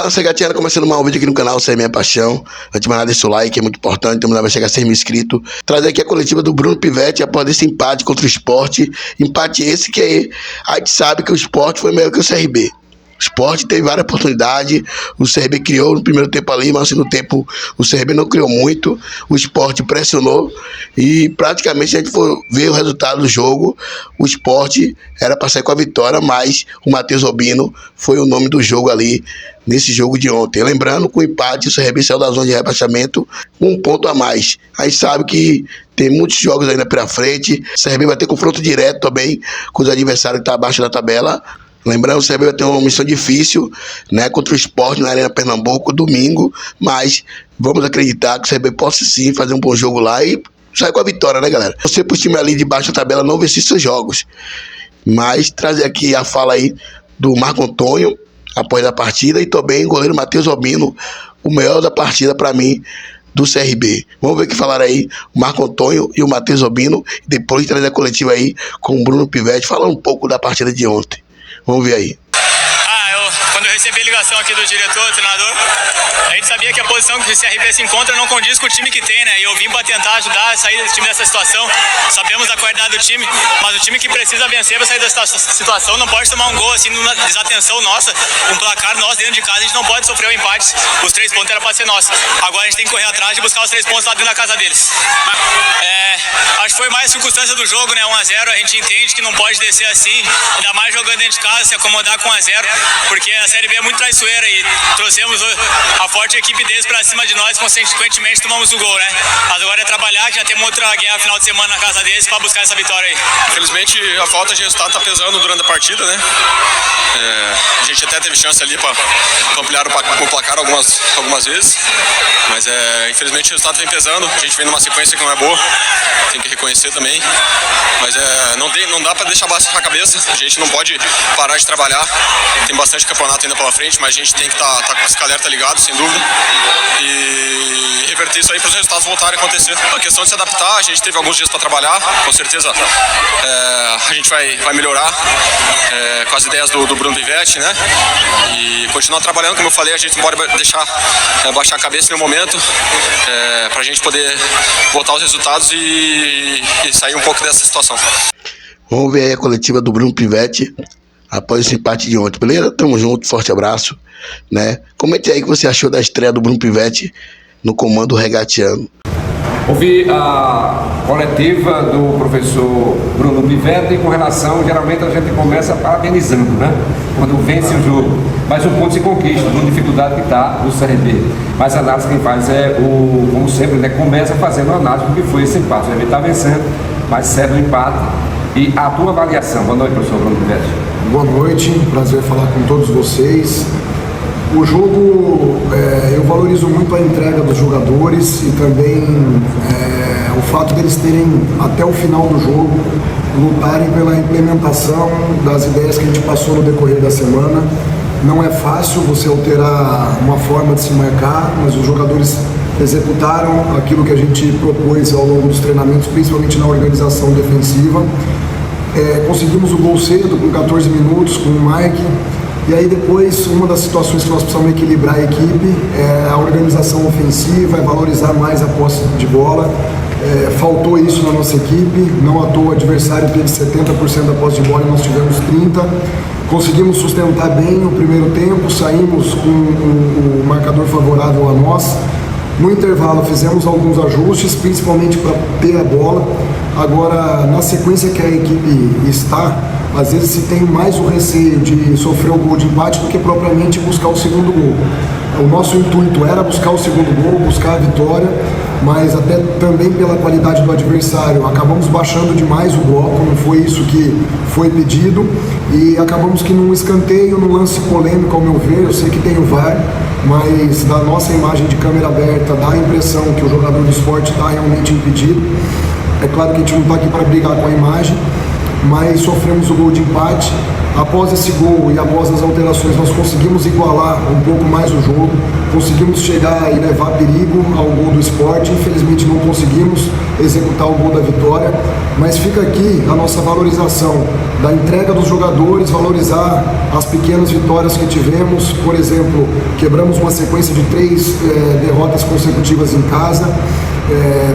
Fala, Segatiana, começando mais um vídeo aqui no canal, essa é minha paixão. Antes de mais nada, deixa o like, é muito importante, temos vai chegar a 100 mil inscritos. Trazer aqui a coletiva do Bruno Pivetti após esse empate contra o Sport. Empate esse que a gente sabe que o Sport foi melhor que o CRB. O Sport teve várias oportunidades, o CRB criou no primeiro tempo ali, mas no segundo tempo o CRB não criou muito, o Sport pressionou e praticamente a gente foi ver o resultado do jogo. O Sport era para sair com a vitória, mas o Matheus Obino foi o nome do jogo ali, nesse jogo de ontem. Lembrando, com o empate, o CRB saiu da zona de rebaixamento, um ponto a mais. A gente sabe que tem muitos jogos ainda pela frente, o CRB vai ter confronto direto também com os adversários que estão abaixo da tabela. Lembrando, o CRB vai ter uma missão difícil, né, contra o Sport na Arena Pernambuco, domingo, mas vamos acreditar que o CRB possa sim fazer um bom jogo lá e sair com a vitória, né, galera? Você pro time ali de baixo da tabela não vencer seus jogos, mas trazer aqui a fala aí do Marco Antônio após a partida e também o goleiro Matheus Obino, o melhor da partida para mim do CRB. Vamos ver o que falaram aí o Marco Antônio e o Matheus Obino, e depois trazer a coletiva aí com o Bruno Pivetti, falando um pouco da partida de ontem. Vamos ver aí. Quando eu recebi a ligação aqui do diretor, do treinador, a gente sabia que a posição que o CRB se encontra não condiz com o time que tem, né? E eu vim para tentar ajudar a sair desse time dessa situação. Sabemos a qualidade do time, mas o time que precisa vencer para sair dessa situação não pode tomar um gol assim, numa desatenção nossa, um placar nosso dentro de casa, a gente não pode sofrer o empate. Os 3 pontos era para ser nosso. Agora a gente tem que correr atrás de buscar os 3 pontos lá dentro da casa deles. Acho que foi mais circunstância do jogo, né? 1-0, a gente entende que não pode descer assim, ainda mais jogando dentro de casa, se acomodar com 1-0, porque a Série B é muito traiçoeira e trouxemos a forte equipe deles pra cima de nós, consequentemente tomamos o gol, né? Mas agora é trabalhar, que já temos outra guerra final de semana na casa deles pra buscar essa vitória aí. Infelizmente a falta de resultado tá pesando durante a partida, né? A gente até teve chance ali pra ampliar o placar algumas vezes, mas infelizmente o resultado vem pesando, a gente vem numa sequência que não é boa, tem que reconhecer também, mas não dá pra deixar baixar a cabeça, a gente não pode parar de trabalhar, tem bastante campeonato ainda pela frente, mas a gente tem que estar com esse alerta ligado, sem dúvida, e reverter isso aí para os resultados voltarem a acontecer. A questão de se adaptar, a gente teve alguns dias para trabalhar, com certeza a gente vai melhorar com as ideias do Bruno Pivetti, né? E continuar trabalhando, como eu falei, a gente não pode deixar baixar a cabeça em nenhum momento, para a gente poder voltar aos resultados e sair um pouco dessa situação. Vamos ver aí a coletiva do Bruno Pivetti após esse empate de ontem, beleza? Tamo junto, forte abraço, né? Comente aí o que você achou da estreia do Bruno Pivetti no comando regatiano. Ouvi a coletiva do professor Bruno Pivetti com relação, geralmente a gente começa parabenizando, né? Quando vence o jogo, mas o ponto se conquista, com dificuldade que está no CRB. Mas a análise quem faz como sempre, né? Começa fazendo a análise do que foi esse empate. O CRB está vencendo, mas serve o empate. E a tua avaliação? Boa noite, professor Bruno Pivetti. Boa noite, prazer falar com todos vocês. O jogo, eu valorizo muito a entrega dos jogadores e também o fato deles terem, até o final do jogo, lutarem pela implementação das ideias que a gente passou no decorrer da semana. Não é fácil você alterar uma forma de se marcar, mas os jogadores executaram aquilo que a gente propôs ao longo dos treinamentos, principalmente na organização defensiva. Conseguimos o gol cedo, com 14 minutos, com o Mike. E aí depois, uma das situações que nós precisamos equilibrar a equipe é a organização ofensiva, é valorizar mais a posse de bola. Faltou isso na nossa equipe, não à toa o adversário teve 70% da posse de bola e nós tivemos 30%. Conseguimos sustentar bem o primeiro tempo, saímos com o marcador favorável a nós. No intervalo fizemos alguns ajustes, principalmente para ter a bola. Agora, na sequência que a equipe está, às vezes se tem mais o receio de sofrer o gol de empate do que propriamente buscar o segundo gol. O nosso intuito era buscar o segundo gol, buscar a vitória, mas até também pela qualidade do adversário, acabamos baixando demais o bloco, não foi isso que foi pedido, e acabamos que num escanteio, num lance polêmico, ao meu ver, eu sei que tem o VAR, mas da nossa imagem de câmera aberta dá a impressão que o jogador do Sport está realmente impedido. É claro que a gente não está aqui para brigar com a imagem, mas sofremos o gol de empate. Após esse gol e após as alterações, nós conseguimos igualar um pouco mais o jogo, conseguimos chegar e levar perigo ao gol do Sport. Infelizmente não conseguimos executar o gol da vitória, mas fica aqui a nossa valorização da entrega dos jogadores, valorizar as pequenas vitórias que tivemos. Por exemplo, quebramos uma sequência de 3 derrotas consecutivas em casa.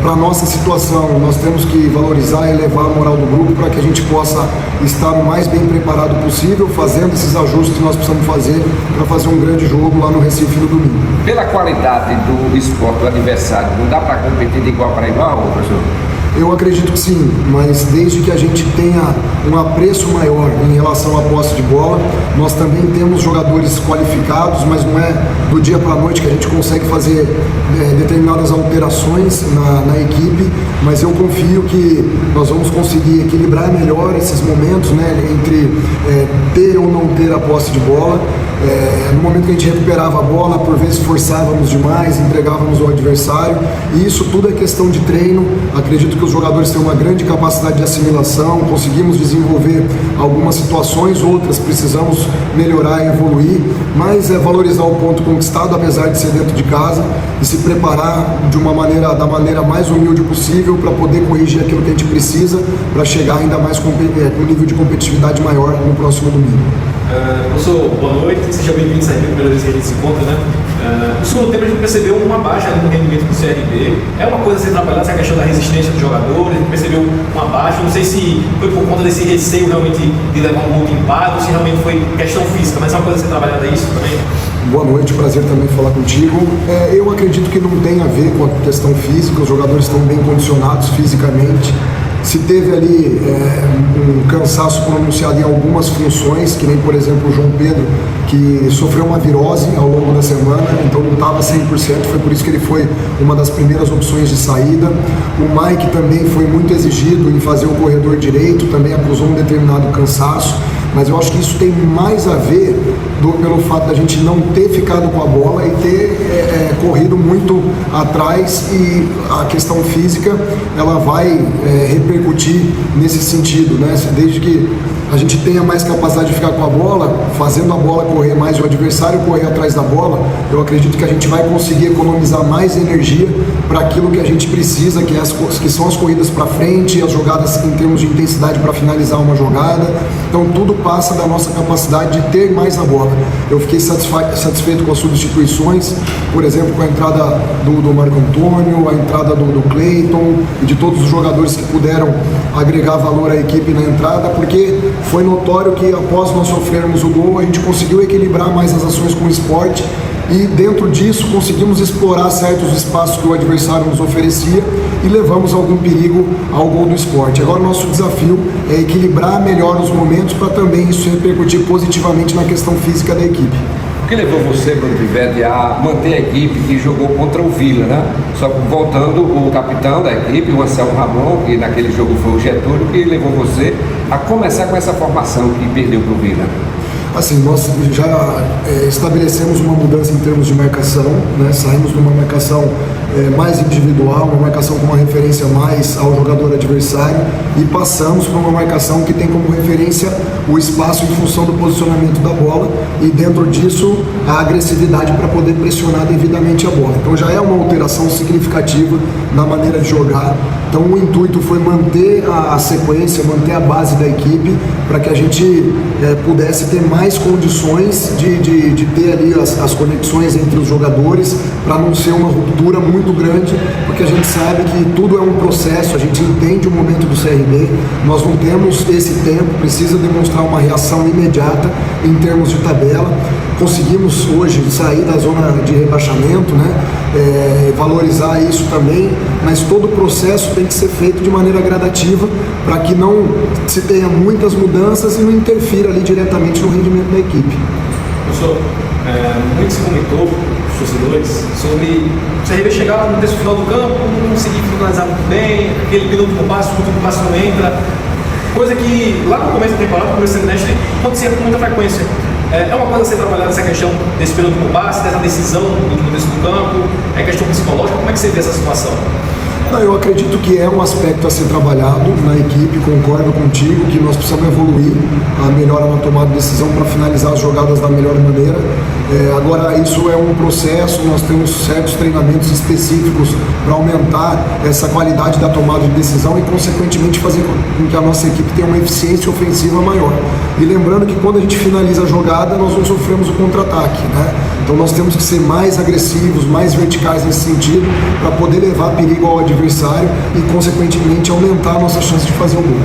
Para a nossa situação, nós temos que valorizar e elevar a moral do grupo para que a gente possa estar o mais bem preparado possível, fazendo esses ajustes que nós precisamos fazer para fazer um grande jogo lá no Recife no domingo. Pela qualidade do esporte do adversário, não dá para competir de igual para igual, professor? Eu acredito que sim, mas desde que a gente tenha um apreço maior em relação à posse de bola, nós também temos jogadores qualificados, mas não é do dia para a noite que a gente consegue fazer determinadas alterações na equipe, mas eu confio que nós vamos conseguir equilibrar melhor esses momentos, né, entre ter ou não ter a posse de bola. No momento que a gente recuperava a bola, por vezes forçávamos demais, entregávamos ao adversário, e isso tudo é questão de treino. Acredito que os jogadores têm uma grande capacidade de assimilação, conseguimos desenvolver algumas situações, outras precisamos melhorar e evoluir, mas é valorizar o ponto conquistado, apesar de ser dentro de casa, e se preparar da maneira mais humilde possível para poder corrigir aquilo que a gente precisa para chegar ainda mais com um nível de competitividade maior no próximo domingo. Professor, boa noite, seja bem-vindo à primeira vez que a gente se encontra, né? No segundo tempo a gente percebeu uma baixa no rendimento do CRB. É uma coisa a ser trabalhada, essa questão da resistência dos jogadores, a gente percebeu uma baixa, não sei se foi por conta desse receio realmente de levar um gol de empate, ou se realmente foi questão física, mas é uma coisa a ser trabalhada isso também. Boa noite, prazer também falar contigo. Eu acredito que não tem a ver com a questão física, os jogadores estão bem condicionados fisicamente. Se teve ali um cansaço pronunciado em algumas funções, que nem, por exemplo, o João Pedro, que sofreu uma virose ao longo da semana, então não estava 100%, foi por isso que ele foi uma das primeiras opções de saída. O Mike também foi muito exigido em fazer o corredor direito, também acusou um determinado cansaço, mas eu acho que isso tem mais a ver pelo fato da gente não ter ficado com a bola e ter corrido muito atrás, e a questão física ela vai repercutir nesse sentido, né? Desde que a gente tenha mais capacidade de ficar com a bola, fazendo a bola correr mais e o adversário correr atrás da bola, eu acredito que a gente vai conseguir economizar mais energia para aquilo que a gente precisa, que são as corridas para frente, as jogadas em termos de intensidade para finalizar uma jogada. Então tudo passa da nossa capacidade de ter mais a bola. Eu fiquei satisfeito com as substituições, por exemplo, com a entrada do Marco Antônio, a entrada do Cleiton e de todos os jogadores que puderam agregar valor à equipe na entrada, porque foi notório que após nós sofrermos o gol, a gente conseguiu equilibrar mais as ações com o Sport, e dentro disso conseguimos explorar certos espaços que o adversário nos oferecia e levamos algum perigo ao gol do Sport. Agora o nosso desafio é equilibrar melhor os momentos para também isso repercutir positivamente na questão física da equipe. O que levou você, Bruno Pivetti, a manter a equipe que jogou contra o Vila, né? Só voltando, o capitão da equipe, o Anselmo Ramon, que naquele jogo foi o Getúlio, que levou você a começar com essa formação que perdeu para o Vila? Assim, nós já estabelecemos uma mudança em termos de marcação, né? Saímos de uma marcação mais individual, uma marcação com uma referência mais ao jogador adversário, e passamos para uma marcação que tem como referência o espaço em função do posicionamento da bola, e dentro disso a agressividade para poder pressionar devidamente a bola. Então já é uma alteração significativa na maneira de jogar. Então o intuito foi manter a sequência, manter a base da equipe, para que a gente pudesse ter mais condições de ter ali as conexões entre os jogadores, para não ser uma ruptura muito grande, porque a gente sabe que tudo é um processo, a gente entende o momento do CRB, nós não temos esse tempo, precisa demonstrar uma reação imediata em termos de tabela. Conseguimos hoje sair da zona de rebaixamento, né? Valorizar isso também, mas todo o processo tem que ser feito de maneira gradativa, para que não se tenha muitas mudanças e não interfira ali diretamente no rendimento da equipe. Professor, muito se comentou, os torcedores, sobre o CRB chegar no terço final do campo, não conseguir finalizar muito bem, aquele penúltimo passo, o último passo não entra, coisa que lá no começo da temporada, no começo do semestre, acontecia com muita frequência. É uma coisa a ser trabalhada essa questão desse penúltimo passe, dessa decisão no último terço do campo, é questão psicológica, como é que você vê essa situação? Não, eu acredito que é um aspecto a ser trabalhado na equipe, concordo contigo que nós precisamos evoluir a melhora na tomada de decisão para finalizar as jogadas da melhor maneira. Agora, isso é um processo, nós temos certos treinamentos específicos para aumentar essa qualidade da tomada de decisão e, consequentemente, fazer com que a nossa equipe tenha uma eficiência ofensiva maior. E lembrando que quando a gente finaliza a jogada, nós não sofremos o contra-ataque, né? Então nós temos que ser mais agressivos, mais verticais nesse sentido, para poder levar perigo ao adversário e, consequentemente, aumentar a nossa chance de fazer o gol.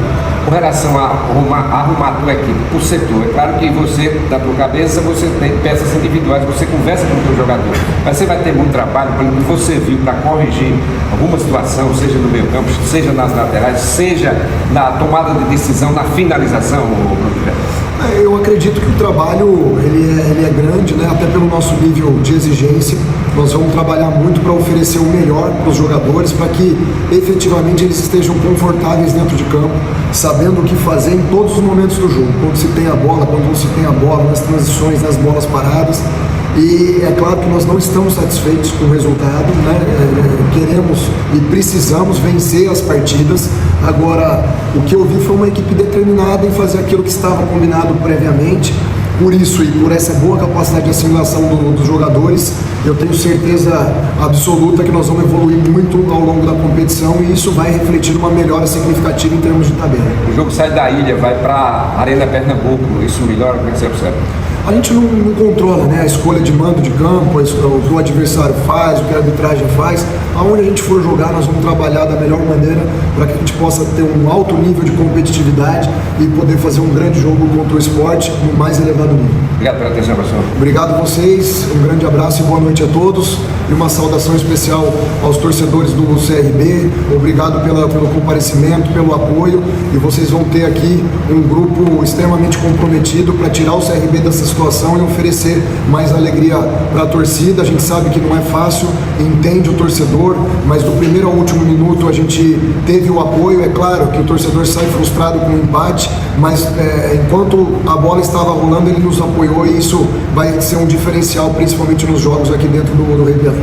Com relação a arrumar a tua equipe por setor, é claro que você, da tua cabeça, você tem peças individuais, você conversa com o teu jogador, mas você vai ter muito trabalho, pelo que você viu, para corrigir alguma situação, seja no meio campo, seja nas laterais, seja na tomada de decisão, na finalização, Bruno. Eu acredito que o trabalho ele é grande, né? Até pelo nosso nível de exigência. Nós vamos trabalhar muito para oferecer o melhor para os jogadores, para que efetivamente eles estejam confortáveis dentro de campo, sabendo o que fazer em todos os momentos do jogo, quando se tem a bola, quando não se tem a bola, nas transições, nas bolas paradas. E é claro que nós não estamos satisfeitos com o resultado, né? Queremos e precisamos vencer as partidas. Agora, o que eu vi foi uma equipe determinada em fazer aquilo que estava combinado previamente. Por isso e por essa boa capacidade de assimilação dos jogadores, eu tenho certeza absoluta que nós vamos evoluir muito ao longo da competição e isso vai refletir uma melhora significativa em termos de tabela. O jogo sai da ilha, vai para a Arena Pernambuco, isso melhora, como é que você observa? A gente não controla, né, a escolha de mando de campo, o que o adversário faz, o que a arbitragem faz. Aonde a gente for jogar, nós vamos trabalhar da melhor maneira para que a gente possa ter um alto nível de competitividade e poder fazer um grande jogo contra o esporte no mais elevado nível. Obrigado pela atenção, professor. Obrigado a vocês, um grande abraço e boa noite a todos. E uma saudação especial aos torcedores do CRB. Obrigado pelo comparecimento, pelo apoio. E vocês vão ter aqui um grupo extremamente comprometido para tirar o CRB dessa situação e oferecer mais alegria para a torcida. A gente sabe que não é fácil, entende o torcedor, mas do primeiro ao último minuto a gente teve o apoio. É claro que o torcedor sai frustrado com o empate, mas enquanto a bola estava rolando, ele nos apoiou e isso vai ser um diferencial, principalmente nos jogos aqui dentro do Rei Pelé.